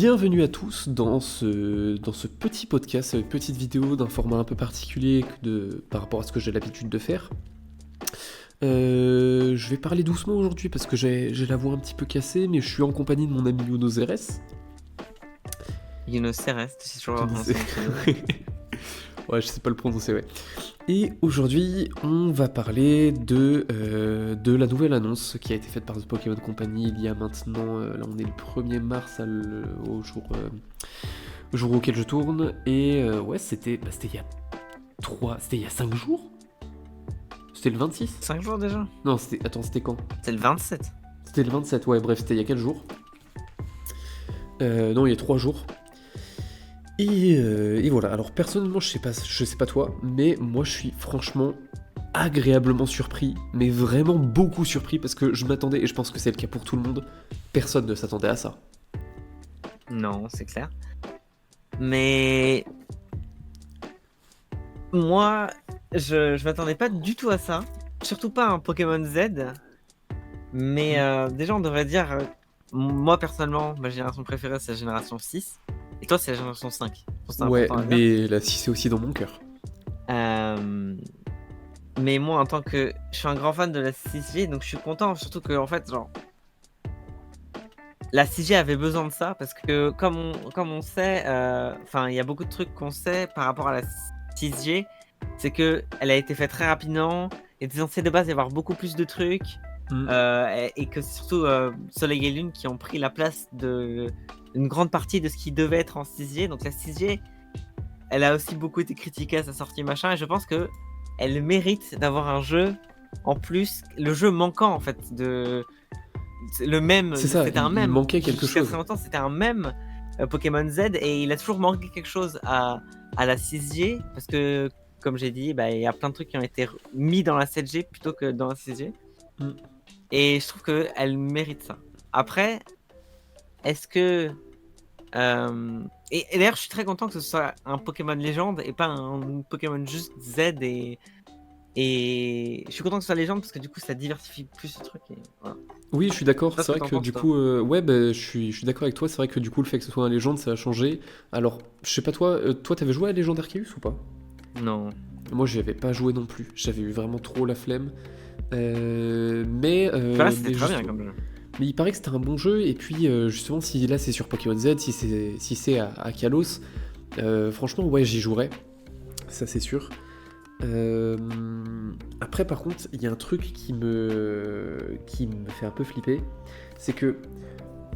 Bienvenue à tous dans ce petit podcast, cette petite vidéo d'un format un peu particulier par rapport à ce que j'ai l'habitude de faire. Je vais parler doucement aujourd'hui parce que j'ai la voix un petit peu cassée, mais je suis en compagnie de mon ami Youno Zeres. Youno Zeres, c'est toujours Tu un disais. prénom. Ouais, je sais pas le prononcer, ouais. Et aujourd'hui, on va parler de la nouvelle annonce qui a été faite par The Pokémon Company il y a maintenant, là on est le 1er mars au jour auquel je tourne, et ouais, c'était il y a 5 jours. C'était le 26. 5 jours déjà? Non, c'était quand? C'est le 27. C'était le 27, ouais, bref, c'était il y a 4 jours. Non, il y a 3 jours. Et voilà, alors personnellement, je sais pas toi, mais moi je suis franchement agréablement surpris, mais vraiment beaucoup surpris, parce que je m'attendais, et je pense que c'est le cas pour tout le monde, personne ne s'attendait à ça. Non, c'est clair. Mais moi, je m'attendais pas du tout à ça. Surtout pas à un Pokémon Z. Mais déjà, on devrait dire... moi, personnellement, ma génération préférée, c'est la génération 6. Et toi, c'est la génération 5. Je pense que c'est Ouais, important à dire. mais là, si c'est aussi dans mon cœur. Mais moi, en tant que... Je suis un grand fan de la 6G, donc je suis content. Surtout que, en fait, genre... La 6G avait besoin de ça, parce que comme on sait... Enfin, il y a beaucoup de trucs qu'on sait par rapport à la 6G. C'est qu'elle a été faite très rapidement. Et était censé de base y avoir beaucoup plus de trucs. Et que c'est surtout Soleil et Lune qui ont pris la place de une grande partie de ce qui devait être en 6G. Donc la 6G, elle a aussi beaucoup été critiquée à sa sortie machin, et je pense que elle mérite d'avoir un jeu en plus, le jeu manquant en fait le même. C'est ça, c'était un il même. manquait quelque Jusqu'à chose. très longtemps, c'était un même Pokémon Z, et il a toujours manqué quelque chose à la 6G, parce que comme j'ai dit, il y a plein de trucs qui ont été mis dans la 7G plutôt que dans la 6G. Et je trouve qu'elle mérite ça. Après, est-ce que... Et d'ailleurs, je suis très content que ce soit un Pokémon légende et pas un Pokémon juste Z. Et je suis content que ce soit légende parce que du coup, ça diversifie plus le truc. Et voilà. Oui, je suis d'accord, Je sais c'est pas vrai ce que que t'en du penses, coup, je suis d'accord avec toi, c'est vrai que du coup, le fait que ce soit un légende, ça a changé. Alors, je sais pas toi, toi t'avais joué à Légende Arceus ou pas? Non. Moi, j'y avais pas joué non plus, j'avais eu vraiment trop la flemme. Mais C'était très bien juste- comme jeu. mais il paraît que c'était un bon jeu, et puis justement, si là c'est sur Pokémon Z, si c'est à Kalos, franchement, ouais, j'y jouerais, ça c'est sûr. Après, par contre, il y a un truc qui me fait un peu flipper, c'est que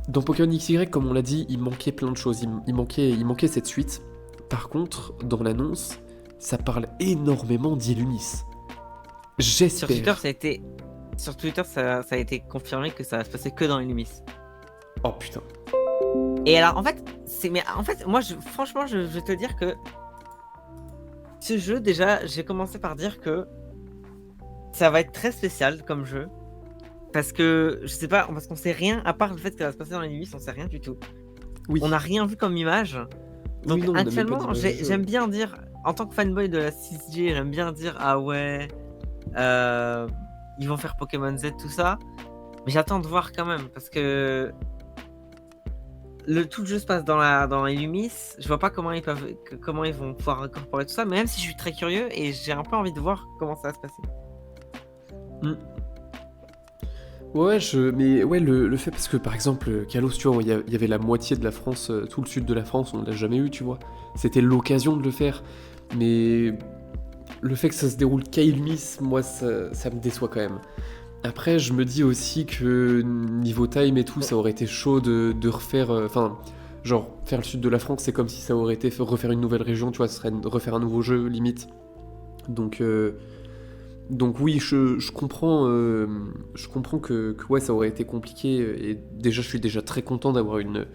dans Pokémon XY, comme on l'a dit, il manquait plein de choses, il manquait cette suite. Par contre, dans l'annonce, ça parle énormément d'Illumis. Sur Twitter, J'espère. ça a été confirmé que ça va se passer que dans Illumis. Oh putain. Et alors, en fait, moi, franchement, je vais te dire que ce jeu, déjà, j'ai commencé par dire que ça va être très spécial comme jeu. Parce que, je sais pas, parce qu'on sait rien, à part le fait que ça va se passer dans les Illumis, on sait rien du tout. Oui. On n'a rien vu comme image. Donc, Oui, non, on n'a même pas actuellement, d'image de jeu. j'aime bien dire, en tant que fanboy de la 6G, j'aime bien dire, ah ouais, ils vont faire Pokémon Z, tout ça. Mais j'attends de voir quand même, parce que tout le jeu se passe dans Illumis. Je vois pas comment ils vont pouvoir incorporer tout ça, mais même si je suis très curieux et j'ai un peu envie de voir comment ça va se passer. Ouais, mais ouais, le fait, parce que par exemple, Kalos, tu vois, il y avait la moitié de la France, tout le sud de la France, on l'a jamais eu, tu vois. C'était l'occasion de le faire. Mais le fait que ça se déroule qu'à Illumis, moi, ça me déçoit quand même. Après, je me dis aussi que niveau time et tout, ça aurait été chaud de refaire. Enfin, genre, faire le sud de la France, c'est comme si ça aurait été refaire une nouvelle région, tu vois, ce serait refaire un nouveau jeu, limite. Donc oui, je comprends que ouais, ça aurait été compliqué, et déjà, je suis déjà très content d'avoir une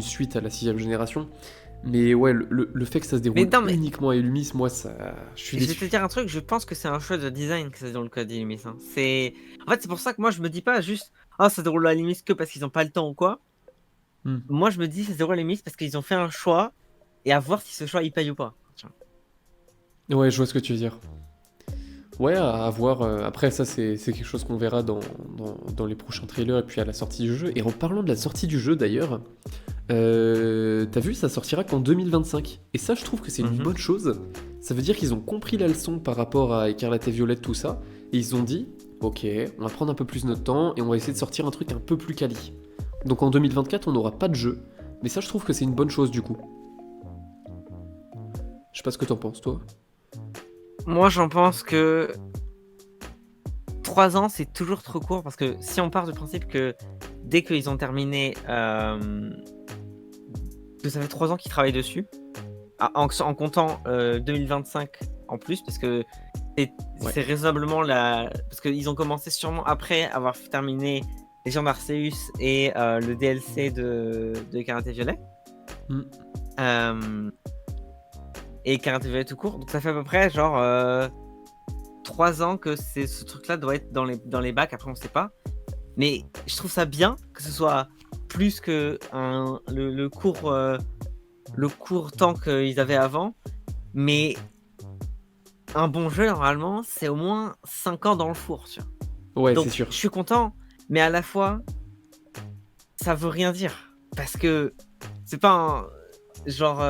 suite à la 6ème génération. Mais ouais, le fait que ça se déroule uniquement à Illumis, moi, ça, je suis Je vais déçu. te dire un truc, je pense que c'est un choix de design que ça se déroule que à Illumis. En fait, c'est pour ça que moi, je me dis pas juste, ça se déroule à Illumis que parce qu'ils ont pas le temps ou quoi. Moi, je me dis, ça se déroule à Illumis parce qu'ils ont fait un choix, et à voir si ce choix, il paye ou pas. Tiens. Ouais, je vois ce que tu veux dire. Ouais, à voir. Après, ça, c'est quelque chose qu'on verra dans les prochains trailers et puis à la sortie du jeu. Et en parlant de la sortie du jeu, d'ailleurs, T'as vu, ça sortira qu'en 2025. Et ça, je trouve que c'est une bonne chose. Ça veut dire qu'ils ont compris la leçon par rapport à Écarlate et Violette, tout ça. Et ils ont dit, ok, on va prendre un peu plus notre temps et on va essayer de sortir un truc un peu plus quali. Donc en 2024, on n'aura pas de jeu. Mais ça, je trouve que c'est une bonne chose du coup. Je sais pas ce que t'en penses, toi. Moi, j'en pense que 3 ans, c'est toujours trop court parce que si on part du principe que dès qu'ils ont terminé, que ça fait 3 ans qu'ils travaillent dessus, en comptant 2025 en plus, parce que c'est raisonnablement parce qu'ils ont commencé sûrement après avoir terminé les gens d'Arceus et le DLC de Écarlate et Violet. Et Écarlate et Violet tout court. Donc ça fait à peu près genre 3 ans que ce truc-là doit être dans les bacs. Après, on sait pas. Mais je trouve ça bien que ce soit plus que le court temps qu'ils avaient avant. Mais un bon jeu, normalement, c'est au moins 5 ans dans le four. Tu vois. Ouais, donc, c'est sûr. Je suis content, mais à la fois, ça veut rien dire. Parce que c'est pas genre...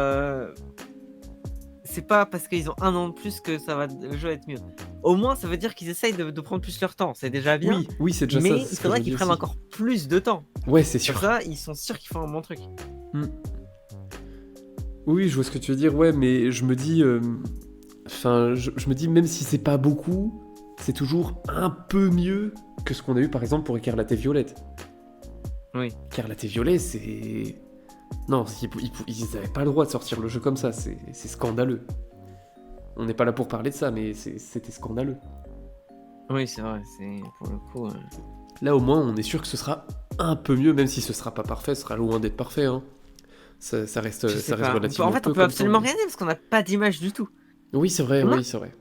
c'est pas parce qu'ils ont 1 an de plus que le jeu va être mieux. Au moins, ça veut dire qu'ils essayent de prendre plus leur temps. C'est déjà bien. Oui, c'est déjà mais ça. Mais il faudrait qu'ils prennent encore plus de temps. Ouais, c'est sûr. Pour ça, ils sont sûrs qu'ils font un bon truc. Oui, je vois ce que tu veux dire. Ouais, mais je me dis... je me dis, même si c'est pas beaucoup, c'est toujours un peu mieux que ce qu'on a eu, par exemple, pour Écarlate et Violette. Oui. Écarlate et Violet, c'est... Non, ils n'avaient pas le droit de sortir le jeu comme ça, c'est scandaleux. On n'est pas là pour parler de ça, mais c'était scandaleux. Oui, c'est vrai, c'est pour le coup... Là, au moins, on est sûr que ce sera un peu mieux, même si ce sera pas parfait, ce sera loin d'être parfait. Hein. Ça reste relativement... En fait, on peut absolument rien dire, parce qu'on n'a pas d'image du tout. Oui, c'est vrai, oui, c'est vrai.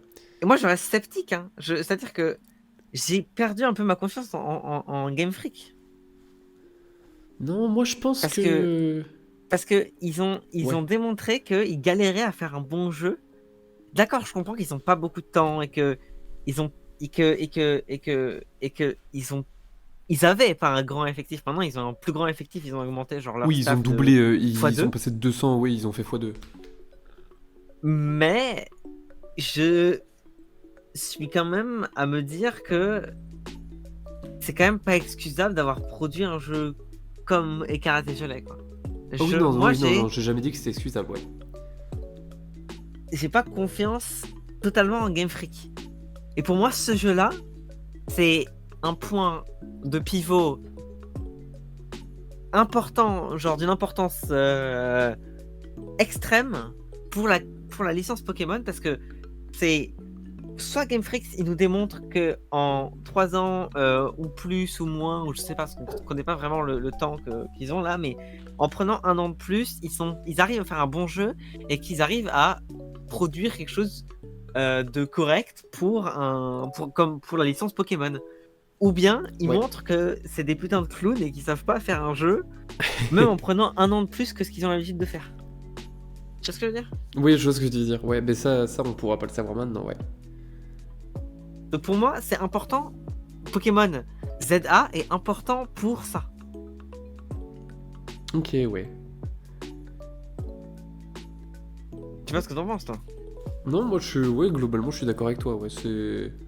Et moi, je reste sceptique, hein. C'est-à-dire que j'ai perdu un peu ma confiance en Game Freak. Non, moi, je pense que... Parce que ils ont démontré qu'ils galéraient à faire un bon jeu. D'accord, je comprends qu'ils n'ont pas beaucoup de temps et que ils avaient pas un grand effectif. Maintenant, ils ont un plus grand effectif. Ils ont augmenté genre leur Oui, ils ont doublé. Ils sont passés de 200. Oui, ils ont fait x2. Mais je suis quand même à me dire que c'est quand même pas excusable d'avoir produit un jeu comme Écarlate et Violet, quoi. Non, j'ai jamais dit que c'était excusable, ouais. J'ai pas confiance totalement en Game Freak. Et pour moi, ce jeu-là, c'est un point de pivot important, genre d'une importance extrême pour la licence Pokémon, parce que c'est soit Game Freak, il nous démontre que en 3 ans ou plus ou moins, ou je sais pas, parce qu'on connaît pas vraiment le temps qu'ils ont là, mais en prenant 1 an de plus, ils arrivent à faire un bon jeu et qu'ils arrivent à produire quelque chose de correct pour la licence Pokémon. Ou bien ils montrent que c'est des putains de clowns et qu'ils savent pas faire un jeu, même en prenant 1 an de plus que ce qu'ils ont l'habitude de faire. Tu vois ce que je veux dire ? Oui, je vois ce que tu veux dire. Ouais, mais ça on pourra pas le savoir maintenant, ouais. Donc pour moi, c'est important. Pokémon ZA est important pour ça. Ok, ouais. Tu vois ce que t'en penses, toi ? Non, moi, globalement, je suis d'accord avec toi. Ouais,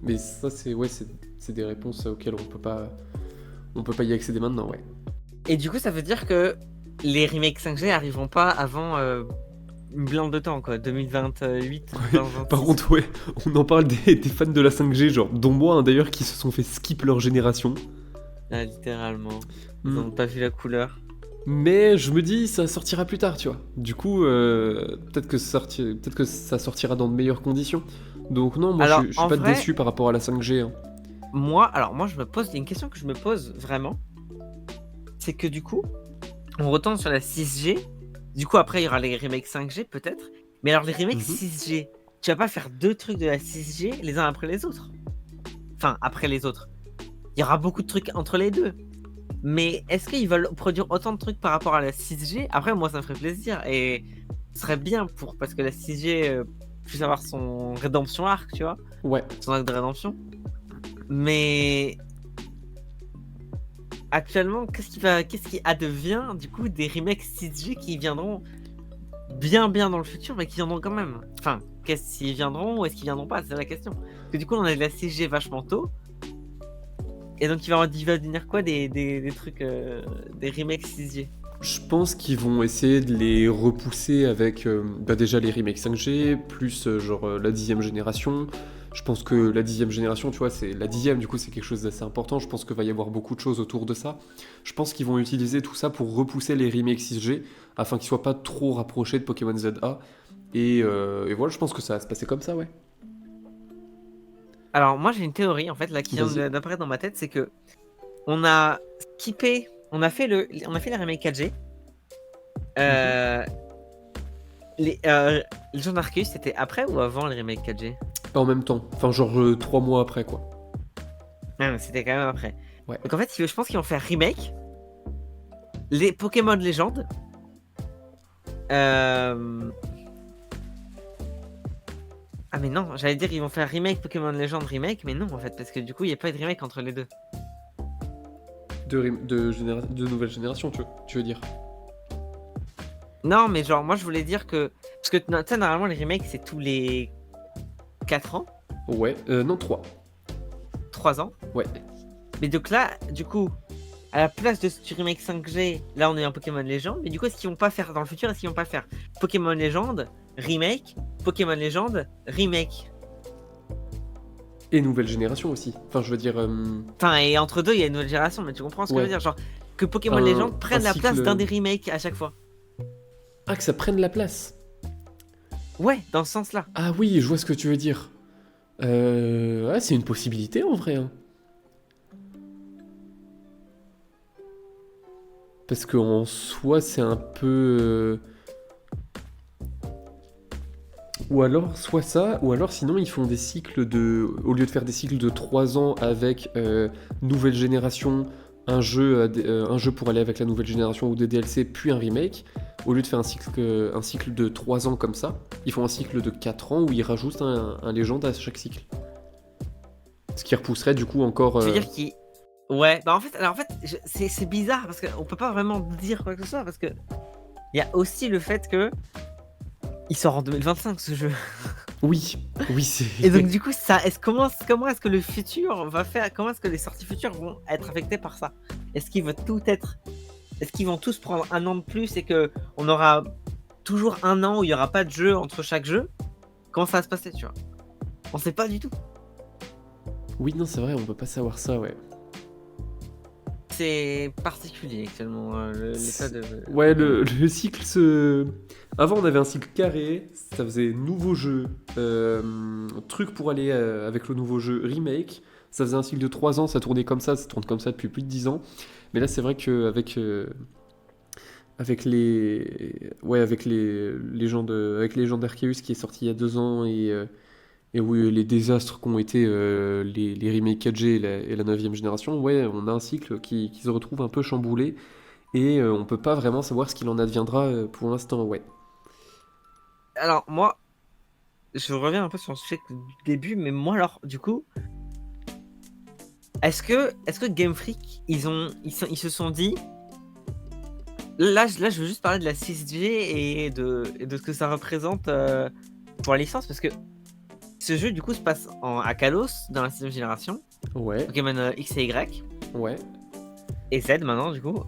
mais ça, c'est des réponses auxquelles on peut pas y accéder maintenant, ouais. Et du coup, ça veut dire que les remakes 5G arriveront pas avant une blinde de temps, quoi, 2028, 2026. Par contre, ouais, on en parle des fans de la 5G, genre, dont moi, hein, d'ailleurs, qui se sont fait skip leur génération. Ah, littéralement. Ils n'ont pas vu la couleur. Mais je me dis, ça sortira plus tard, tu vois. Du coup, peut-être que ça sortira dans de meilleures conditions. Donc non, moi, je suis pas déçu par rapport à la 5G. Hein. Moi, il y a une question que je me pose vraiment. C'est que du coup, on retourne sur la 6G. Du coup, après, il y aura les remakes 5G, peut-être. Mais alors, les remakes 6G, tu vas pas faire 2 trucs de la 6G les uns après les autres. Enfin, après les autres. Il y aura beaucoup de trucs entre les deux. Mais est-ce qu'ils veulent produire autant de trucs par rapport à la 6G ? Après, moi, ça me ferait plaisir. Et ce serait bien parce que la 6G puisse avoir son rédemption arc, tu vois ? Ouais. Son arc de rédemption. Mais... actuellement, qu'est-ce qui advient du coup des remakes 6G qui viendront bien dans le futur, mais qui viendront quand même. Enfin, qu'est-ce qu'ils viendront ou est-ce qu'ils viendront pas, c'est la question. Parce que du coup, on a de la 6G vachement tôt. Et donc, il va devenir quoi des trucs, des remakes 6G? Je pense qu'ils vont essayer de les repousser avec déjà les remakes 5G, plus la 10e génération. Je pense que la 10e génération, tu vois, c'est la 10e, du coup, c'est quelque chose d'assez important. Je pense qu'il va y avoir beaucoup de choses autour de ça. Je pense qu'ils vont utiliser tout ça pour repousser les remakes 6G, afin qu'ils soient pas trop rapprochés de Pokémon ZA. Et voilà, je pense que ça va se passer comme ça, ouais. Alors, moi, j'ai une théorie, en fait, là, qui vient Vas-y. d'apparaître dans ma tête, c'est que on a skippé, on a fait les remakes 4G. Mhm. Euh, les gens d'Arceus, c'était après ou avant les remakes 4G? Pas en même temps. Enfin, 3 mois après, quoi. Ah, mais c'était quand même après. Ouais. Donc en fait, je pense qu'ils vont faire remake les Pokémon légendes. Ah mais non, j'allais dire ils vont faire remake Pokémon Legend remake, mais non en fait, parce que du coup il n'y a pas eu de remake entre les deux. De nouvelle génération, tu veux dire. Non mais genre moi je voulais dire que... Parce que tu sais normalement les remakes c'est tous les 4 ans, Ouais, non, 3. 3 ans. Ouais. Mais donc là, du coup, à la place de ce remake 5G, là on est en Pokémon Legend, mais du coup est-ce qu'ils vont pas faire dans le futur, est-ce qu'ils vont pas faire Pokémon Legend, remake, Pokémon Legend, remake? Et nouvelle génération aussi. Enfin, je veux dire, Enfin, et entre deux, il y a une nouvelle génération, mais tu comprends ce que je veux ouais, dire? Genre, que Pokémon un Legend prenne la place cycle. d'un des remakes à chaque fois. Ah, que ça prenne la place. Ouais, dans ce sens-là. Ah oui, je vois ce que tu veux dire. Ouais, c'est une possibilité en vrai, hein. Parce qu'en soi, c'est un peu. Ou alors, soit ça, ou alors sinon, ils font des cycles de. Au lieu de faire des cycles de 3 ans avec nouvelle génération, un jeu pour aller avec la nouvelle génération ou des DLC, puis un remake, au lieu de faire un cycle de 3 ans comme ça, ils font un cycle de 4 ans où ils rajoutent un légende à chaque cycle. Ce qui repousserait du coup encore. Tu veux dire qu'il... Ouais, bah en fait, c'est bizarre parce qu'on peut pas vraiment dire quoi que ce soit parce que il y a aussi le fait que il sort en 2025 ce jeu. Oui, oui, Et c'est. donc du coup, comment est-ce que le futur va faire, comment est-ce que les sorties futures vont être affectées par ça? Est-ce qu'ils vont tout être, est-ce qu'ils vont tous prendre un an de plus et que on aura toujours un an où il y aura pas de jeu entre chaque jeu? Comment ça va se passer, tu vois? On sait pas du tout. Oui, non, c'est vrai, on peut pas savoir ça, ouais. C'est particulier actuellement l'état de... Ouais, le cycle se. Avant, on avait un cycle carré, ça faisait nouveau jeu, truc pour aller avec le nouveau jeu, remake. Ça faisait un cycle de 3 ans, ça tournait comme ça tourne comme ça depuis plus de 10 ans. Mais là, c'est vrai qu'avec avec les gens d'Arceus qui est sorti il y a 2 ans et oui, les désastres qu'ont été les remakes 4G et la 9e génération, ouais, on a un cycle qui se retrouve un peu chamboulé et on peut pas vraiment savoir ce qu'il en adviendra pour l'instant, ouais. Alors moi, je reviens un peu sur le sujet du début, mais moi alors, du coup, est-ce que Game Freak, ils se sont dit, là je veux juste parler de la 6G et de ce que ça représente pour la licence, parce que ce jeu du coup se passe à Kalos dans la 6ème génération, Ouais, Pokémon X et Y, ouais. et Z maintenant du coup.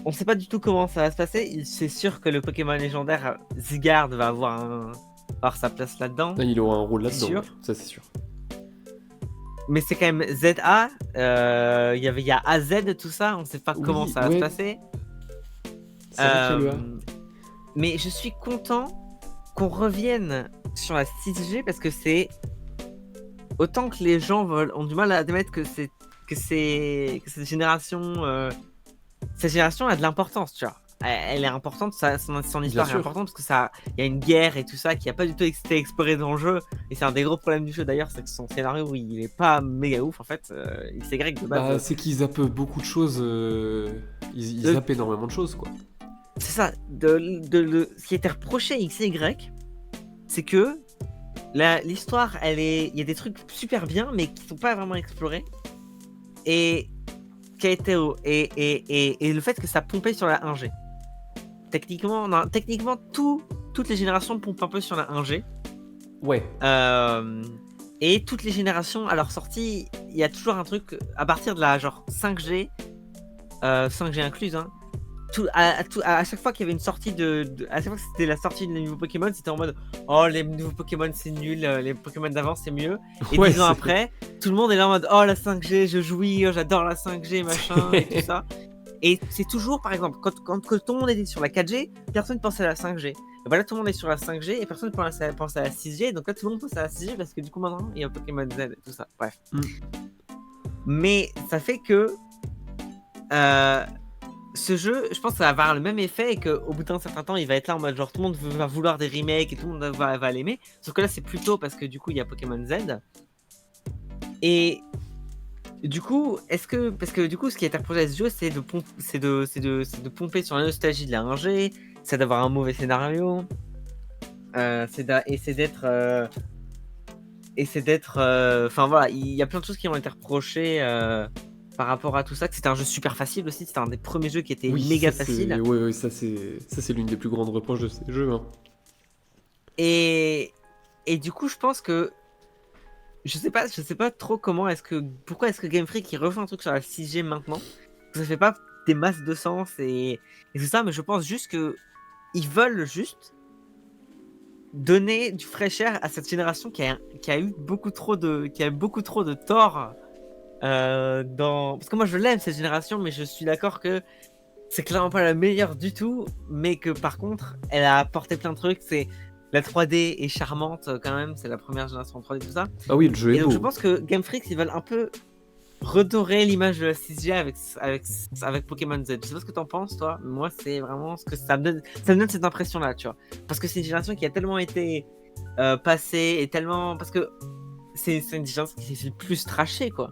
On sait pas du tout comment ça va se passer, c'est sûr que le Pokémon légendaire Zygarde va avoir sa place là-dedans. Ah, il aura un rôle C'est là-dedans, sûr. ouais, ça c'est sûr. Mais c'est quand même ZA, il y a AZ, tout ça, on sait pas comment Oui, ça va se ouais, passer. c'est vrai qu'il y a le A. Mais je suis content qu'on revienne sur la 6G parce que c'est... Autant que les gens ont du mal à admettre que cette génération a de l'importance, tu vois. Elle est importante, son histoire est sûr. importante parce que ça, il y a une guerre et tout ça qui a pas du tout été exploré dans le jeu. Et c'est un des gros problèmes du jeu d'ailleurs, c'est que son scénario il est pas méga ouf en fait. C'est grec de base. Bah, c'est qu'ils zappent beaucoup de choses, ils zappent énormément de choses, quoi. C'est ça. Ce qui était reproché X et Y, c'est que l'histoire, il y a des trucs super bien, mais qui sont pas vraiment explorés. Et qui a été et le fait que ça pompait sur la 1G. Techniquement, non, techniquement toutes les générations pompent un peu sur la 1G. Ouais. Et toutes les générations à leur sortie, il y a toujours un truc à partir de la genre 5G, 5G incluse, hein. À chaque fois qu'il y avait une sortie à chaque fois que c'était la sortie de nouveaux Pokémon, c'était en mode oh les nouveaux Pokémon c'est nul, les Pokémon d'avant c'est mieux. Et Ouais, 10 ans après, tout le monde est là en mode oh la 5G, je jouis, oh, j'adore la 5G machin et tout ça. Et c'est toujours par exemple quand tout le monde était sur la 4G, personne pensait à la 5G. Et voilà, tout le monde est sur la 5G et personne pense à la 6G. Donc là tout le monde pense à la 6G parce que du coup maintenant il y a Pokémon Z et tout ça. Bref. Mais ça fait que ce jeu, je pense que ça va avoir le même effet et qu'au bout d'un certain temps, il va être là en mode genre tout le monde va vouloir des remakes et tout le monde va l'aimer. Sauf que là, c'est plus tôt parce que du coup, il y a Pokémon Z. Et du coup, parce que du coup, ce qui est approché à ce jeu, c'est de pomper sur la nostalgie de la 1G, c'est d'avoir un mauvais scénario, c'est d'être. Enfin voilà, il y a plein de choses qui ont été reprochées. Par rapport à tout ça, que c'était un jeu super facile aussi, c'était un des premiers jeux qui était méga facile. Oui, ça c'est l'une des plus grandes reproches de ces jeux. Hein. Et du coup, je pense que je sais pas trop pourquoi est-ce que Game Freak il refait un truc sur la 6G maintenant. Ça fait pas des masses de sens et tout ça, mais je pense juste que ils veulent juste donner du fraîche air à cette génération qui a eu beaucoup trop de tort. Parce que moi je l'aime cette génération, mais je suis d'accord que c'est clairement pas la meilleure du tout, mais que par contre elle a apporté plein de trucs. C'est la 3D est charmante quand même, c'est la première génération 3D tout ça. Ah oui, le jeu est et donc beau. je pense que Game Freak ils veulent un peu redorer l'image de la 6G avec Pokémon Z. Je sais pas ce que t'en penses toi, mais moi c'est vraiment ce que ça me donne cette impression là, tu vois, parce que c'est une génération qui a tellement été passée et tellement parce que c'est une génération qui s'est le plus trashée quoi.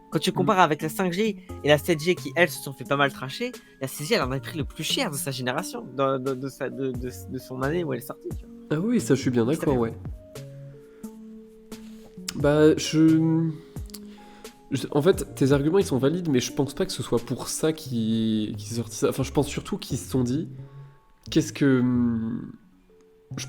Quand tu compares avec la 5G et la 7G qui, elles, se sont fait pas mal tracher, la 6G, elle en a pris le plus cher de sa génération, de son année où elle est sortie. Tu vois. Ah oui, ça je suis bien d'accord, ouais. Bah, en fait, tes arguments ils sont valides, mais je pense pas que ce soit pour ça qu'ils sortent ça. Enfin, je pense surtout qu'ils se sont dit, je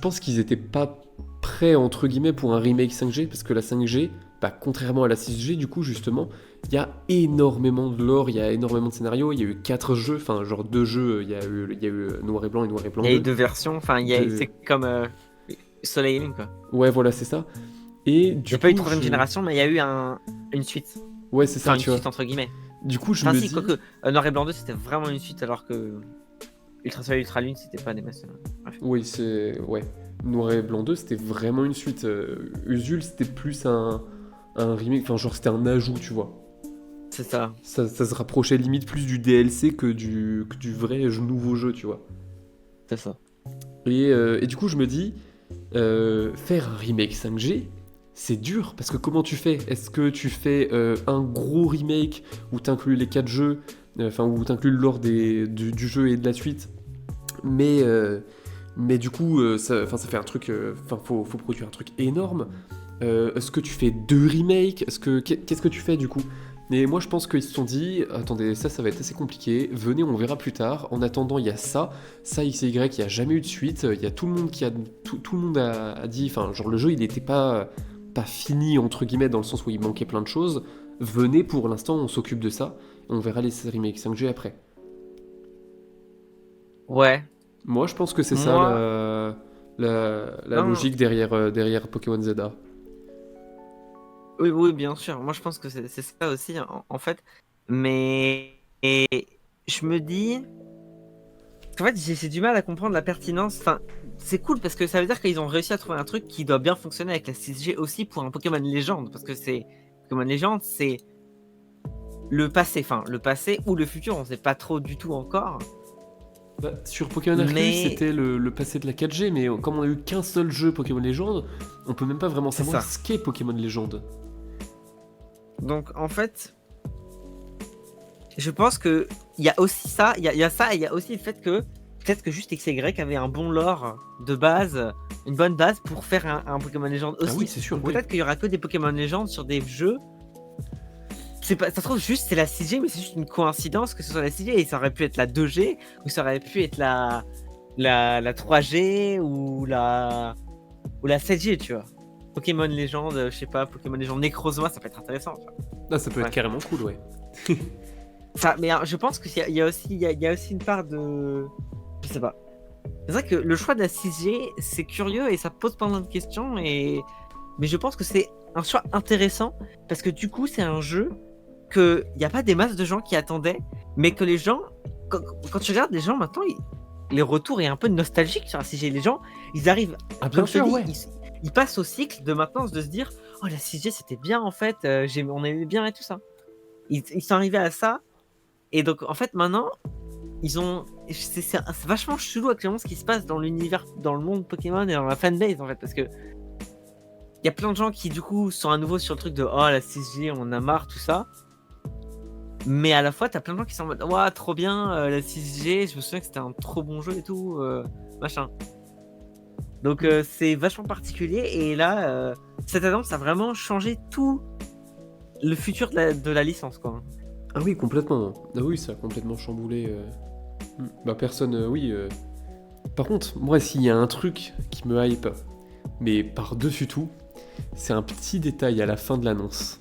pense qu'ils étaient pas prêts, entre guillemets, pour un remake 5G, parce que la 5G, bah, contrairement à la 6G, du coup, justement, il y a énormément de lore, il y a énormément de scénarios, il y a eu 4 jeux, enfin, genre 2 jeux, il y a eu Noir et Blanc et Noir et Blanc 2. Il y a eu 2 versions, enfin, c'est comme Soleil et Lune, quoi. Ouais, voilà, c'est ça. Et du coup, il n'y a pas eu de troisième génération, mais il y a eu une suite. Ouais, c'est ça, enfin, tu une vois. suite, entre guillemets. Du coup, je me dis... quoique, Noir et Blanc 2, c'était vraiment une suite, alors que Ultra Soleil et Ultra Lune, c'était pas des masses. Oui, c'est... Ouais. Noir et Blanc 2, c'était vraiment une suite. Usul, c'était plus un remake, enfin, genre, c'était un ajout, tu vois. C'est ça. Ça se rapprochait limite plus du DLC que du vrai nouveau jeu, tu vois. C'est ça. Et du coup, je me dis, faire un remake 5G, c'est dur, parce que comment tu fais ? Est-ce que tu fais un gros remake où t'inclus les 4 jeux, enfin, où t'inclus le lore du jeu et de la suite, mais du coup, ça fait un truc, faut produire un truc énorme. Est-ce que tu fais 2 remakes ? Qu'est-ce que tu fais du coup ? Mais moi je pense qu'ils se sont dit, attendez, ça va être assez compliqué, venez on verra plus tard, en attendant il y a ça X et Y, il n'y a jamais eu de suite, il y a tout le monde tout le monde a dit, enfin genre le jeu il n'était pas fini entre guillemets dans le sens où il manquait plein de choses, venez pour l'instant on s'occupe de ça, et on verra les remakes 5G après. Ouais. Moi je pense que c'est ça la logique derrière Pokémon ZA. Oui, bien sûr. Moi, je pense que c'est ça aussi, en fait. Mais je me dis... En fait, j'ai du mal à comprendre la pertinence. Enfin, c'est cool parce que ça veut dire qu'ils ont réussi à trouver un truc qui doit bien fonctionner avec la 6G aussi pour un Pokémon légende. Parce que Pokémon légende, c'est le passé. Enfin, le passé ou le futur, on sait pas trop du tout encore. Bah, sur Pokémon Arceus, c'était le passé de la 4G, mais comme on a eu qu'un seul jeu Pokémon Légende, on peut même pas vraiment savoir ce qu'est Pokémon Légende. Donc en fait, je pense que il y a aussi ça, il y a ça, et il y a aussi le fait que peut-être que juste XY avait un bon lore de base, une bonne base pour faire un Pokémon Légende aussi. Ah oui, c'est sûr. Peut-être qu'il y aura que des Pokémon Légendes sur des jeux c'est pas, ça se trouve juste c'est la 6G, mais c'est juste une coïncidence que ce soit la 6G et ça aurait pu être la 2G ou ça aurait pu être la 3G ou la 7G, tu vois. Pokémon Légende, je sais pas, Pokémon Légende Necrozma, ça peut être intéressant. Tu vois. Ah, ça peut être Ouais. carrément cool, ouais. Ça, mais je pense qu'il y a aussi, il y a aussi une part de, je sais pas. C'est vrai que le choix de la 6G, c'est curieux et ça pose plein de questions mais je pense que c'est un choix intéressant parce que du coup, c'est un jeu que il y a pas des masses de gens qui attendaient, mais que les gens, quand tu regardes les gens maintenant, les retours est un peu nostalgique sur la 6G. Les gens, ils arrivent, Ah, bien comme je te sûr, dis, ouais. ils passent au cycle de maintenant de se dire, oh la 6G c'était bien en fait, on aimait bien et tout ça. Ils sont arrivés à ça et donc en fait maintenant ils ont, c'est vachement chelou actuellement ce qui se passe dans l'univers, dans le monde Pokémon et dans la fanbase en fait parce que il y a plein de gens qui du coup sont à nouveau sur le truc de oh la 6G on en a marre tout ça. Mais à la fois, t'as plein de gens qui sont en mode ouah, trop bien, la 6G, je me souviens que c'était un trop bon jeu et tout, machin. Donc c'est vachement particulier et là, cette annonce a vraiment changé tout le futur de la licence, quoi. Ah oui, complètement. Ah oui, ça a complètement chamboulé. Bah, personne, oui. Par contre, moi, s'il y a un truc qui me hype, mais par-dessus tout, c'est un petit détail à la fin de l'annonce.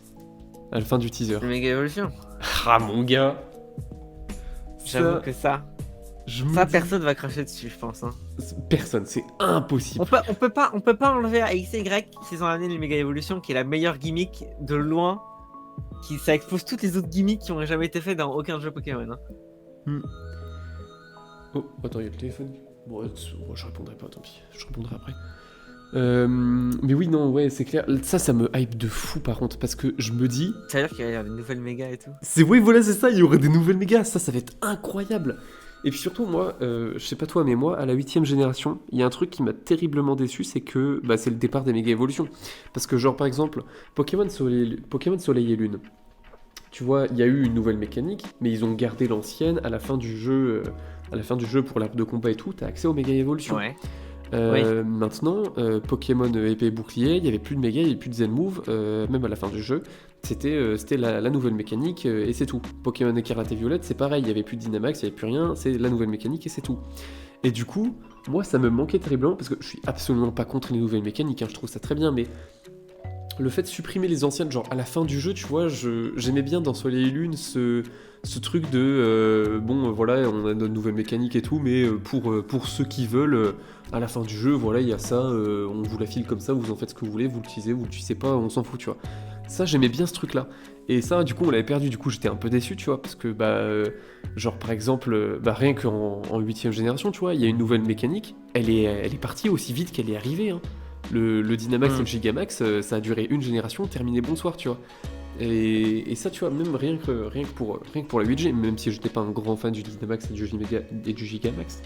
À la fin du teaser. Méga évolution. Ah, mon gars! J'avoue que ça personne va cracher dessus, je pense. Hein. Personne, c'est impossible. On peut pas enlever à XY qu'ils ont amené les méga évolutions, qui est la meilleure gimmick de loin. Ça expose toutes les autres gimmicks qui ont jamais été faits dans aucun jeu Pokémon. Hein. Oh, attends, il y a le téléphone. Bon, je répondrai pas, tant pis. Je répondrai après. Mais oui, non, ouais, c'est clair. Ça me hype de fou par contre, parce que je me dis. Ça veut dire qu'il va y avoir des nouvelles mégas et tout. Oui, voilà, c'est ça, il y aurait des nouvelles mégas, ça va être incroyable. Et puis surtout, moi, je sais pas toi, mais moi, à la 8ème génération, il y a un truc qui m'a terriblement déçu, c'est que c'est le départ des méga évolutions. Parce que, genre, par exemple, Pokémon Soleil et Lune, tu vois, il y a eu une nouvelle mécanique, mais ils ont gardé l'ancienne à la fin du jeu. À la fin du jeu, pour l'arbre de combat et tout, t'as accès aux méga évolutions. Ouais. Maintenant, Pokémon épée et bouclier, il n'y avait plus de méga, il n'y avait plus de Zen Move, même à la fin du jeu. C'était la nouvelle mécanique et c'est tout. Pokémon écarlate et violette, c'est pareil, il n'y avait plus de Dynamax, il n'y avait plus rien, c'est la nouvelle mécanique et c'est tout. Et du coup, moi ça me manquait terriblement parce que je suis absolument pas contre les nouvelles mécaniques, hein, je trouve ça très bien, mais le fait de supprimer les anciennes, genre à la fin du jeu, tu vois, j'aimais bien dans Soleil et Lune ce truc de voilà, on a notre nouvelle mécanique et tout, mais pour ceux qui veulent, à la fin du jeu, voilà, il y a ça, on vous la file comme ça, vous en faites ce que vous voulez, vous l'utilisez pas, on s'en fout, tu vois. Ça, j'aimais bien ce truc-là. Et ça, du coup, on l'avait perdu, du coup, j'étais un peu déçu, tu vois, parce que, genre, par exemple, rien qu'en 8ème génération, tu vois, il y a une nouvelle mécanique, elle est partie aussi vite qu'elle est arrivée, hein. Le Dynamax et le Gigamax, ça a duré une génération, terminé bonsoir, tu vois. Et ça, tu vois, même rien que pour la 8G, même si j'étais pas un grand fan du Dynamax et du Gigamax,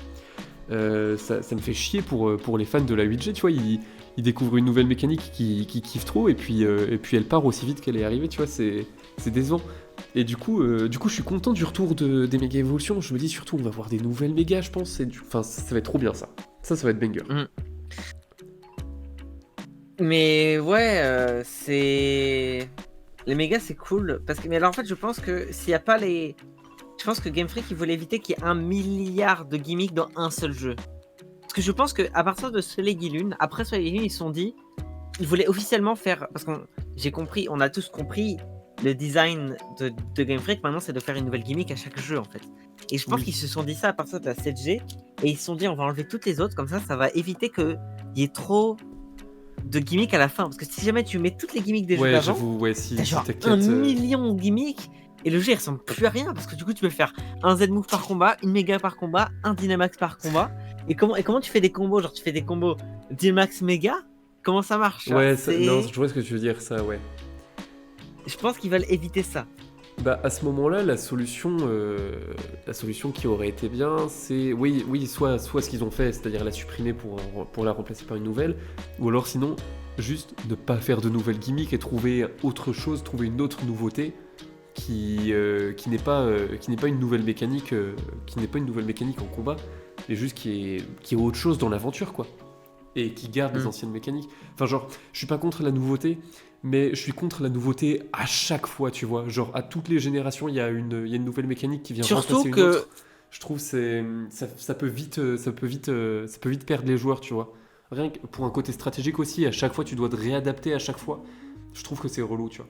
ça me fait chier pour les fans de la 8G, tu vois, ils découvrent une nouvelle mécanique qui kiffent trop, et puis elle part aussi vite qu'elle est arrivée, tu vois, c'est décevant. Et du coup, je suis content du retour des méga évolutions. Je me dis surtout, on va voir des nouvelles méga, je pense. Enfin, ça va être trop bien, ça. Ça va être banger. Mais ouais, c'est... Les mégas, c'est cool. Parce que... Mais alors, en fait, je pense que s'il n'y a pas les... Je pense que Game Freak, il voulait éviter qu'il y ait 1 milliard de gimmicks dans un seul jeu. Parce que je pense qu'à partir de Soleil et Lune, après Soleil et Lune, ils se sont dit... Ils voulaient officiellement faire... Parce qu'on... J'ai compris, on a tous compris, le design de Game Freak, maintenant, c'est de faire une nouvelle gimmick à chaque jeu, en fait. Et je pense qu'ils se sont dit ça à partir de la 7G. Et ils se sont dit, on va enlever toutes les autres, comme ça va éviter qu'il y ait trop... de gimmicks à la fin, parce que si jamais tu mets toutes les gimmicks des jeux d'avant, t'as genre 1 million de gimmicks et le jeu il ressemble plus à rien parce que du coup tu peux faire un Z-move par combat, une méga par combat, un Dynamax par combat. Et comment tu fais des combos, genre tu fais des combos Dynamax méga, comment ça marche? Ouais, non, je vois ce que tu veux dire, ça, ouais. Je pense qu'ils veulent éviter ça. À ce moment-là, la solution qui aurait été bien, c'est soit ce qu'ils ont fait, c'est-à-dire la supprimer pour la remplacer par une nouvelle, ou alors sinon juste ne pas faire de nouvelles gimmicks et trouver autre chose, trouver une autre nouveauté qui n'est pas une nouvelle mécanique, en combat, mais juste qui est autre chose dans l'aventure, quoi. et qui garde les Mm. anciennes mécaniques. Enfin, genre, je suis pas contre la nouveauté, mais je suis contre la nouveauté à chaque fois, tu vois. Genre, à toutes les générations, il y a une nouvelle mécanique qui vient Surtout remplacer une que autre. Je trouve ça peut vite, ça peut vite perdre les joueurs, tu vois. Rien que pour un côté stratégique aussi, à chaque fois, tu dois te réadapter à chaque fois. Je trouve que c'est relou, tu vois.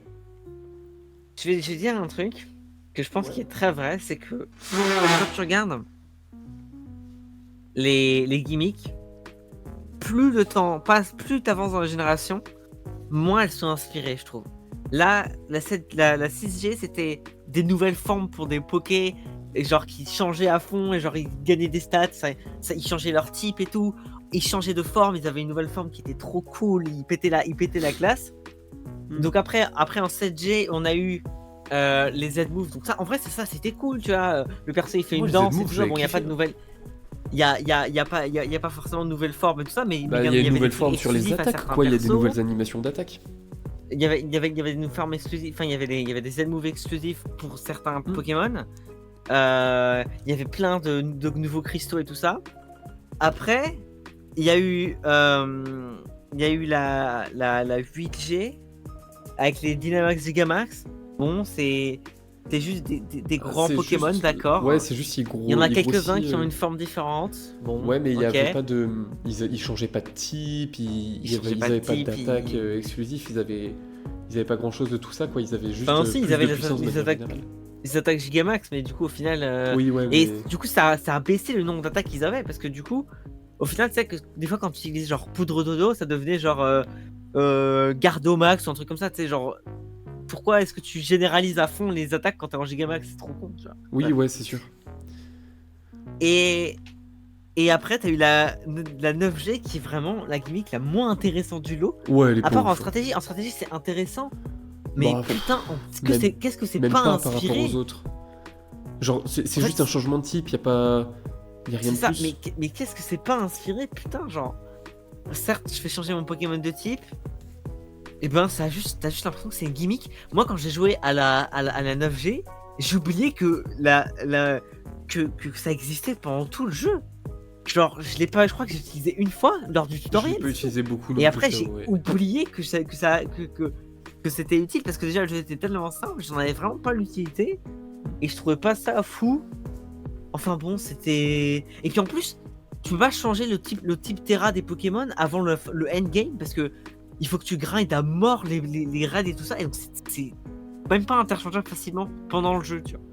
je vais dire un truc que je pense Ouais. qui est très vrai, c'est que quand tu regardes les gimmicks, plus le temps passe, plus tu avances dans la génération, moins elles sont inspirées, je trouve. Là, la 6G, c'était des nouvelles formes pour des pokés, et genre qui changeaient à fond, et genre ils gagnaient des stats, ils changeaient leur type et tout. Ils changeaient de forme, ils avaient une nouvelle forme qui était trop cool, ils pétaient la classe. Donc après en 7G, on a eu les Z-moves. Donc ça, en vrai, c'est ça, c'était cool, tu vois. Le perso, il fait Moi, une les danse et Z-moves, tout ça. j'avais Bon, il n'y a pas kiffé, de hein. nouvelles. Il y a pas forcément de nouvelles formes et tout ça, mais Bah, il y a avait une des nouvelle trucs forme sur les exclusifs à attaques, certains quoi. Il y a des persos. nouvelles animations d'attaque. Il y avait des formes exclusives. Enfin, il y avait des Z-moves exclusifs pour certains Pokémon. Il y avait plein de nouveaux cristaux et tout ça. Après, il y a eu la 8G avec les Dynamax Gigamax. Bon, c'est juste des grands C'est Pokémon, juste... d'accord. Ouais, c'est juste, Il y en a il quelques-uns grossit, qui ont une forme différente. Bon, Ouais, mais il y ok. avait pas de... Ils changeaient pas de type, Ils changeaient pas de avaient pas type, d'attaque exclusif, ils avaient pas grand-chose de tout ça, quoi. Ils avaient juste Enfin, si, plus ils avaient de puissance de les manière attaques, générale. les attaques Gigamax, mais du coup, au final. Oui, ouais, Et mais... du coup, ça a baissé le nombre d'attaques qu'ils avaient, parce que du coup, au final, tu sais que des fois, quand tu utilises genre poudre dodo, ça devenait genre Gardomax ou un truc comme ça, tu sais, genre. Pourquoi est-ce que tu généralises à fond les attaques quand t'es en Gigamax? C'est trop con, tu vois. Oui, Bref. ouais, c'est sûr. Et après, t'as eu la 9G qui est vraiment la gimmick la moins intéressante du lot. Ouais, elle est À pas part en ouf. stratégie. En stratégie, c'est intéressant. Mais Bah, putain, même- qu'est-ce que c'est Même pas pas par rapport inspiré? aux autres. Genre, c'est En fait, juste un changement de type, y a pas... Y a rien C'est de ça, plus. mais qu'est-ce que c'est pas inspiré? Putain, genre. Certes, je fais changer mon Pokémon de type. Et ben, t'as juste l'impression que c'est une gimmick. Moi, quand j'ai joué à la 9G, j'ai oublié que que ça existait pendant tout le jeu. Genre, je crois que j'ai utilisé une fois lors du Je l'ai tutoriel. pas utilisé beaucoup non Et plus, après, ça, j'ai ouais. oublié que c'était utile parce que déjà le jeu était tellement simple, j'en avais vraiment pas l'utilité et je trouvais pas ça fou. Enfin bon, c'était. Et puis en plus, tu peux pas changer le type Terra des Pokémon avant le endgame parce que il faut que tu grindes à mort les raids et tout ça, et donc c'est même pas interchangeable facilement pendant le jeu, tu vois.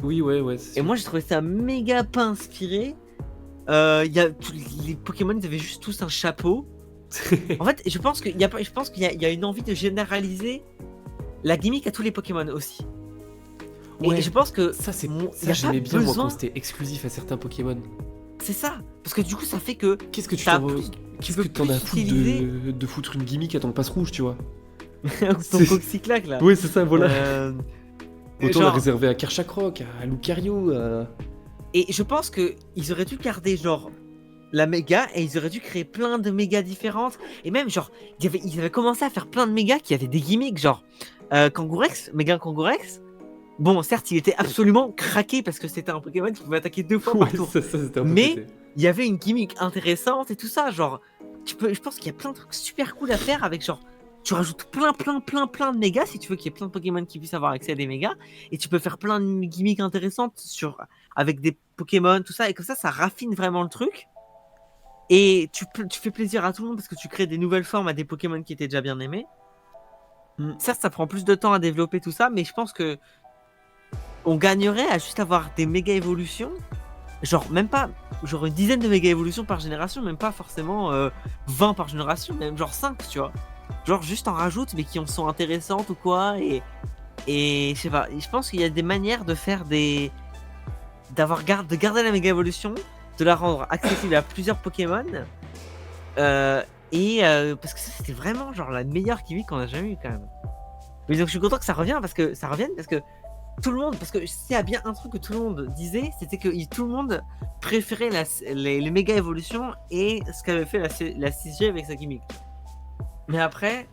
Oui, ouais, Et moi j'ai trouvé ça méga pas inspiré. Les Pokémon ils avaient juste tous un chapeau. En fait, je pense qu'il y a une envie de généraliser la gimmick à tous les Pokémon aussi. Ouais, Et je pense que ça, y ça a j'aimais pas bien, moi, besoin. quand c'était exclusif à certains Pokémon. C'est ça, parce que du coup ça fait que Qu'est-ce que tu t'as t'en... plus- Qu'est-ce peux que t'en as à plus foutre utiliser de foutre une gimmick à ton passe rouge, tu vois? ton C'est- Coxyclac là. Oui, c'est ça, voilà. Autant la genre- réserver à Kerchakroc, à Lucario, Et je pense que ils auraient dû garder genre la méga et ils auraient dû créer plein de mégas différentes. Et même genre, ils avaient commencé à faire plein de mégas qui avaient des gimmicks, genre Kangourex, méga Kangourex. Bon, certes, il était absolument craqué parce que c'était un Pokémon qui pouvait attaquer 2 fois par Ouais, tour. ça c'était un peu Mais pété. il y avait une gimmick intéressante et tout ça. Genre, je pense qu'il y a plein de trucs super cool à faire avec genre. Tu rajoutes plein de mégas si tu veux qu'il y ait plein de Pokémon qui puissent avoir accès à des mégas. Et tu peux faire plein de gimmicks intéressantes avec des Pokémon, tout ça. Et comme ça raffine vraiment le truc. Et tu fais plaisir à tout le monde parce que tu crées des nouvelles formes à des Pokémon qui étaient déjà bien aimés. Certes, ça prend plus de temps à développer tout ça, mais je pense que on gagnerait à juste avoir des méga évolutions. Genre, même pas, genre une dizaine de méga évolutions par génération, même pas forcément 20 par génération, même genre 5, tu vois. Genre, juste en rajoute, mais qui en sont intéressantes ou quoi. Et je sais pas, je pense qu'il y a des manières de faire de garder la méga évolution, de la rendre accessible à plusieurs Pokémon. Parce que ça, c'était vraiment genre la meilleure gimmick qu'on a jamais eu quand même. Mais donc, je suis content que ça revienne parce que tout le monde, parce que s'il y a bien un truc que tout le monde disait, c'était que tout le monde préférait les méga évolutions et ce qu'avait fait la 6G avec sa gimmick. Mais après,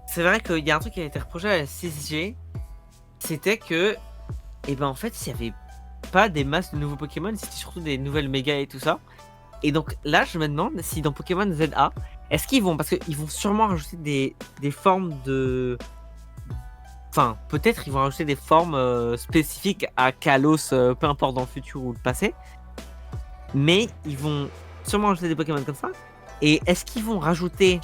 c'est vrai qu'il y a un truc qui a été reproché à la 6G, c'était que, en fait, s'il y avait pas des masses de nouveaux Pokémon, c'était surtout des nouvelles méga et tout ça. Et donc là, je me demande si dans Pokémon ZA, est-ce qu'ils vont, parce qu'ils vont sûrement rajouter des formes de... Enfin, peut-être ils vont rajouter des formes spécifiques à Kalos, peu importe dans le futur ou le passé. Mais ils vont sûrement rajouter des Pokémon comme ça. Et est-ce qu'ils vont rajouter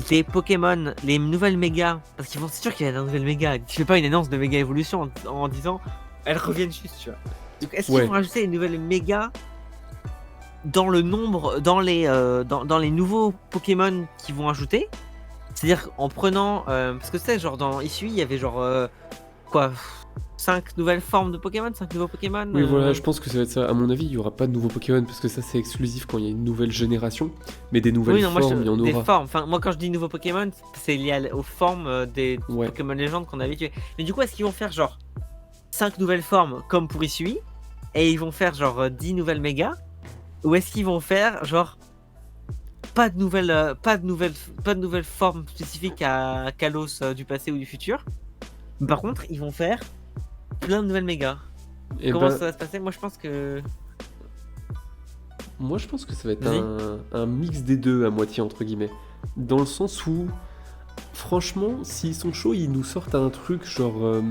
des Pokémon, les nouvelles méga? Parce qu'ils vont, c'est sûr qu'il y a des nouvelles méga. Tu fais pas une annonce de méga évolution en disant elles reviennent juste, tu vois. Donc est-ce qu'ils vont rajouter les nouvelles méga dans le nombre, dans les nouveaux Pokémon qu'ils vont ajouter? C'est-à-dire en prenant, parce que c'est genre dans Issui, il y avait genre quoi, 5 nouvelles formes de Pokémon, 5 nouveaux Pokémon. Oui, voilà, je pense que ça va être ça. À mon avis, il y aura pas de nouveaux Pokémon parce que ça c'est exclusif quand il y a une nouvelle génération, mais des nouvelles formes, il y en des aura. formes. Enfin, moi quand je dis nouveaux Pokémon, c'est lié aux formes des Pokémon légendes qu'on a habitués. Mais du coup, est-ce qu'ils vont faire genre 5 nouvelles formes comme pour Issui et ils vont faire genre 10 nouvelles méga, ou est-ce qu'ils vont faire genre pas de nouvelles formes spécifiques à Kalos du passé ou du futur? Par contre, ils vont faire plein de nouvelles méga. Et comment ça va se passer? Moi je pense que ça va être un mix des deux à moitié entre guillemets. Dans le sens où, franchement, s'ils sont chauds, ils nous sortent un truc genre...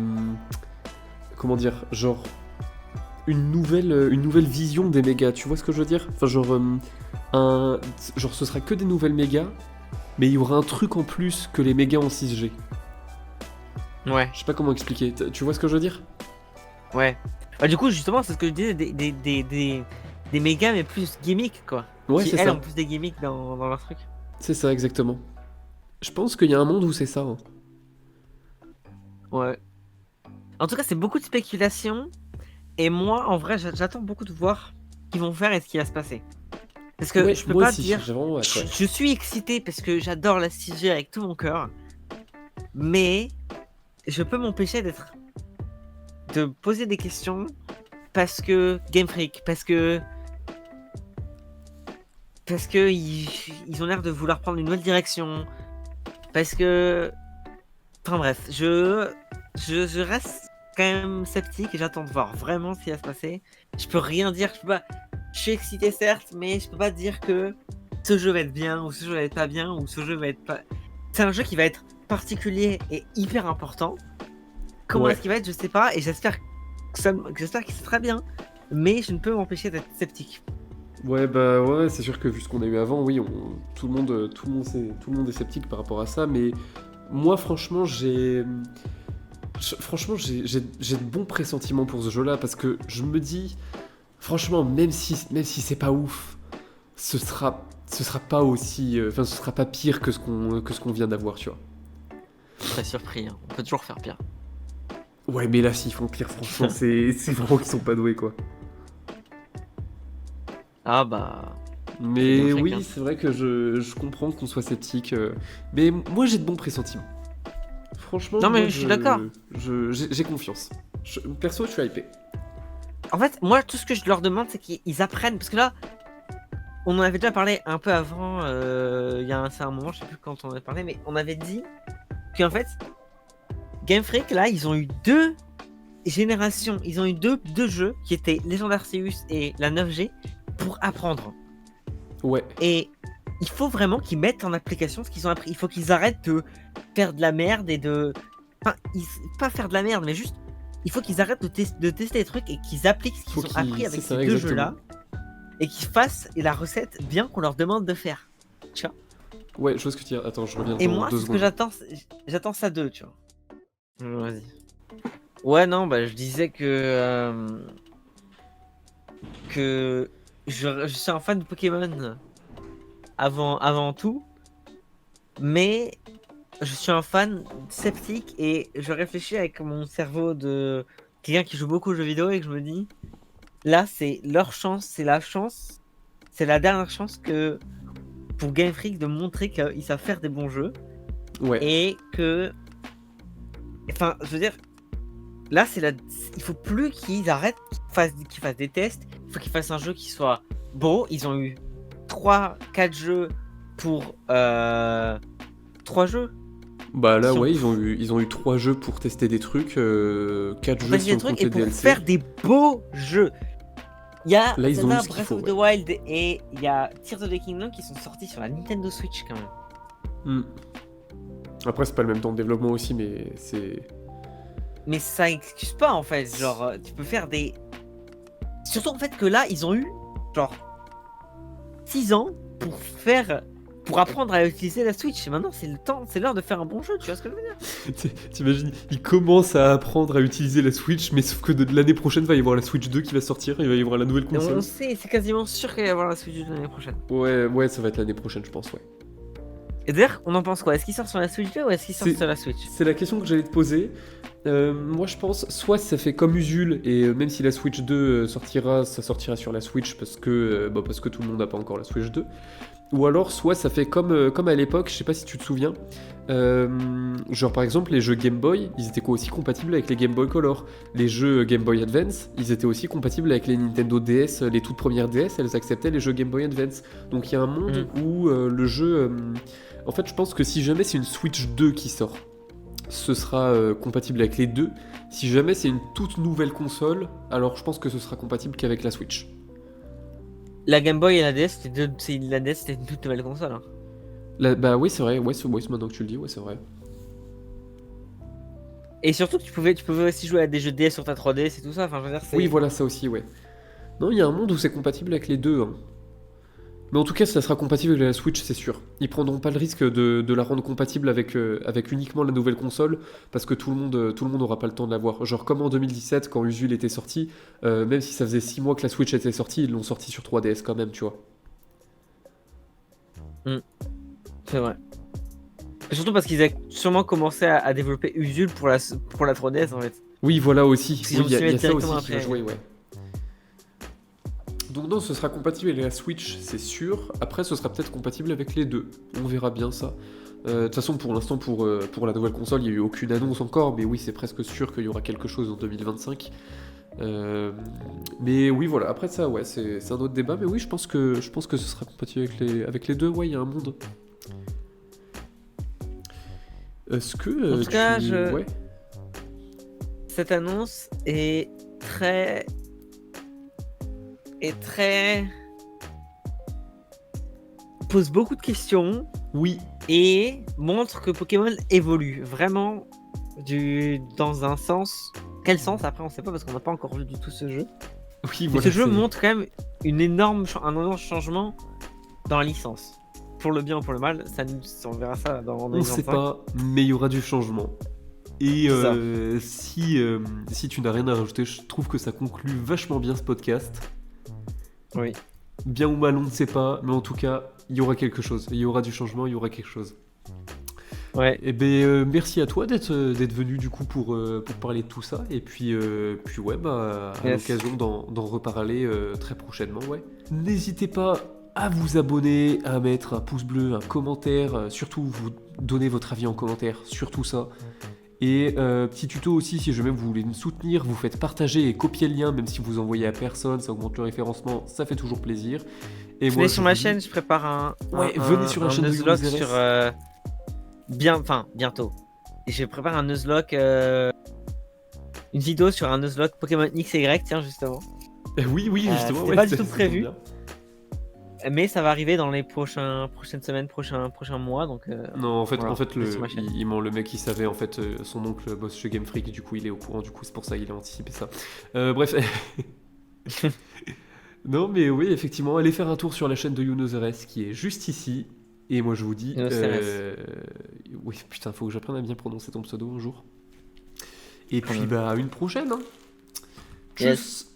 comment dire? Genre... Une nouvelle vision des mégas, tu vois ce que je veux dire? Enfin genre... genre ce sera que des nouvelles mégas, mais il y aura un truc en plus que les mégas en 6G. Ouais. Je sais pas comment expliquer, tu vois ce que je veux dire? Ouais. Bah, du coup, justement, c'est ce que je disais, des mégas, mais plus gimmicks, quoi. Ouais, c'est ça. Ont plus des gimmicks dans leur truc. C'est ça, exactement. Je pense qu'il y a un monde où c'est ça. Hein. Ouais. En tout cas, c'est beaucoup de spéculation. Et moi, en vrai, j'attends beaucoup de voir ce qu'ils vont faire et ce qui va se passer. Parce que je peux pas aussi, dire... vraiment hâte, ouais. Je suis excité parce que j'adore la 6G avec tout mon cœur. Mais je peux m'empêcher de poser des questions parce que Game Freak, parce que ils ont l'air de vouloir prendre une nouvelle direction, parce que, enfin bref, je reste quand même sceptique et j'attends de voir vraiment ce qui va se passer. Je peux rien dire, je suis excité certes, mais je peux pas dire que ce jeu va être bien ou ce jeu va être pas bien ou ce jeu va être pas... C'est un jeu qui va être particulier et hyper important. Comment est-ce qu'il va être, je sais pas, et j'espère qu'il sera très bien, mais je ne peux m'empêcher d'être sceptique. Ouais, bah ouais, c'est sûr que vu ce qu'on a eu avant, oui, tout le monde est sceptique par rapport à ça, mais moi franchement j'ai de bons pressentiments pour ce jeu-là parce que je me dis, franchement, même si c'est pas ouf, ce sera pas aussi, enfin ce sera pas pire que ce qu'on vient d'avoir, tu vois. Je serais surpris, hein. On peut toujours faire pire. Ouais, mais là, s'ils font pire, franchement, c'est vraiment qu'ils sont pas doués, quoi. Ah bah... Mais oui, c'est vrai que je comprends qu'on soit sceptique. Mais moi, j'ai de bons pressentiments. Franchement, non, mais je suis d'accord. J'ai confiance. Perso, je suis hypé. En fait, moi, tout ce que je leur demande, c'est qu'ils apprennent. Parce que là, on en avait déjà parlé un peu avant. Il y a un moment, je sais plus quand on en avait parlé, mais on avait dit qu'en fait... Game Freak, là, ils ont eu 2 générations, ils ont eu deux jeux qui étaient Legend Arceus et la 9G pour apprendre. Ouais. Et il faut vraiment qu'ils mettent en application ce qu'ils ont appris. Il faut qu'ils arrêtent de faire de la merde et de... Enfin, pas faire de la merde, mais juste... Il faut qu'ils arrêtent de tester des trucs et qu'ils appliquent ce qu'ils ont appris avec ces 2 jeux-là. Et qu'ils fassent la recette bien qu'on leur demande de faire. Tu vois? Ouais, je vois ce que tu dis. Attends, je reviens. Et moi, c'est ce que j'attends ça d'eux, tu vois. Vas-y. Ouais, non, bah je disais que je suis un fan de Pokémon avant tout, mais je suis un fan sceptique et je réfléchis avec mon cerveau de quelqu'un qui joue beaucoup aux jeux vidéo et que je me dis là c'est leur chance, c'est la dernière chance que pour Game Freak de montrer qu'ils savent faire des bons jeux. Ouais. Et que... Enfin, je veux dire, là, il faut plus qu'ils arrêtent, qu'ils fassent des tests. Il faut qu'ils fassent un jeu qui soit beau. Ils ont eu 3-4 jeux pour 3 jeux. Bah là, ouais, ils ont eu 3 jeux pour tester des trucs, 4 jeux si on compte les DLC. Et pour faire des beaux jeux. Il y a Là, ils ont eu Zelda ce qu'il Breath faut, of the Wild et il y a Tears of the Kingdom qui sont sortis sur la Nintendo Switch quand même. Hmm. Après, c'est pas le même temps de développement aussi, mais c'est... Mais ça excuse pas en fait, genre tu peux faire des... Surtout en fait que là, ils ont eu genre 6 ans pour apprendre à utiliser la Switch. Et maintenant, c'est l'heure de faire un bon jeu, tu vois ce que je veux dire? T'imagines, ils commencent à apprendre à utiliser la Switch, mais sauf que l'année prochaine, va y avoir la Switch 2 qui va sortir, il va y avoir la nouvelle Et console. on sait, c'est quasiment sûr qu'il va y avoir la Switch de l'année prochaine. Ouais, ça va être l'année prochaine, je pense, ouais. Et d'ailleurs, on en pense quoi? Est-ce qu'il sort sur la Switch 2 ou est-ce qu'il sort sur la Switch? C'est la question que j'allais te poser. Moi, je pense, soit ça fait comme Usul, et même si la Switch 2 sortira, ça sortira sur la Switch parce que tout le monde n'a pas encore la Switch 2. Ou alors, soit ça fait comme à l'époque, je sais pas si tu te souviens, genre par exemple, les jeux Game Boy, ils étaient aussi compatibles avec les Game Boy Color. Les jeux Game Boy Advance, ils étaient aussi compatibles avec les Nintendo DS, les toutes premières DS, elles acceptaient les jeux Game Boy Advance. Donc il y a un monde où le jeu... en fait, je pense que si jamais c'est une Switch 2 qui sort, ce sera compatible avec les deux. Si jamais c'est une toute nouvelle console, alors je pense que ce sera compatible qu'avec la Switch. La Game Boy et la DS, la DS c'était une toute nouvelle console. Hein. Bah oui, c'est vrai, ouais, c'est maintenant que tu le dis, ouais, c'est vrai. Et surtout que tu pouvais aussi jouer à des jeux DS sur ta 3DS et tout ça. Enfin, je veux dire, Oui, voilà, ça aussi, ouais. Non, il y a un monde où c'est compatible avec les deux. Hein. Mais en tout cas, ça sera compatible avec la Switch, c'est sûr. Ils prendront pas le risque de la rendre compatible avec uniquement la nouvelle console, parce que tout le monde aura pas le temps de l'avoir. Genre comme en 2017, quand Usul était sorti, même si ça faisait 6 mois que la Switch était sortie, ils l'ont sorti sur 3DS quand même, tu vois. C'est vrai. Et surtout parce qu'ils avaient sûrement commencé à développer Usul pour la 3DS en fait. Oui, voilà aussi. Ils Oui, ont il y a dû ça mettre aussi qui va directement jouer, ouais. Donc non, ce sera compatible avec la Switch, c'est sûr. Après, ce sera peut-être compatible avec les deux. On verra bien ça. De toute façon, pour l'instant, pour la nouvelle console, il n'y a eu aucune annonce encore, mais oui, c'est presque sûr qu'il y aura quelque chose en 2025. Mais oui, voilà. Après ça, ouais, c'est un autre débat, mais oui, je pense que ce sera compatible avec les deux. Ouais, il y a un monde. Est-ce que En tout cas, ouais. cette annonce est très pose beaucoup de questions. Oui. Et montre que Pokémon évolue vraiment dans un sens. Quel sens après on sait pas parce qu'on n'a pas encore vu du tout ce jeu. Oui, mais voilà, ce jeu montre quand même un énorme changement dans la licence. Pour le bien ou pour le mal, on verra ça dans 2025. On sait pas, mais il y aura du changement. Et si tu n'as rien à rajouter, je trouve que ça conclut vachement bien ce podcast. Oui. Bien ou mal, on ne sait pas, mais en tout cas, il y aura quelque chose. Il y aura du changement, il y aura quelque chose. Ouais. Et ben merci à toi d'être venu du coup pour parler de tout ça. Et puis ouais, bah à l'occasion d'en reparler très prochainement, ouais. N'hésitez pas à vous abonner, à mettre un pouce bleu, un commentaire, surtout vous donnez votre avis en commentaire, surtout ça. Et petit tuto aussi, si jamais vous voulez nous soutenir, vous faites partager et copier le lien, même si vous envoyez à personne, ça augmente le référencement, ça fait toujours plaisir. Et venez sur ma chaîne, je prépare venez sur la chaîne de Nuzlocke sur bientôt. Et je prépare un Nuzlocke, une vidéo sur un Nuzlocke Pokémon XY, tiens justement. Oui, justement. C'était pas du tout prévu. Mais ça va arriver dans les prochaines semaines, prochains mois, donc. Non, en fait, voilà, le mec il savait en fait son oncle bosse chez Game Freak, du coup il est au courant, du coup c'est pour ça qu'il a anticipé ça. Bref. Non, mais oui, effectivement, allez faire un tour sur la chaîne de Younozeres qui est juste ici. Et moi je vous dis, oui, putain, faut que j'apprenne à bien prononcer ton pseudo un jour. Et puis bah à une prochaine. Hein. Tchuss. Yes.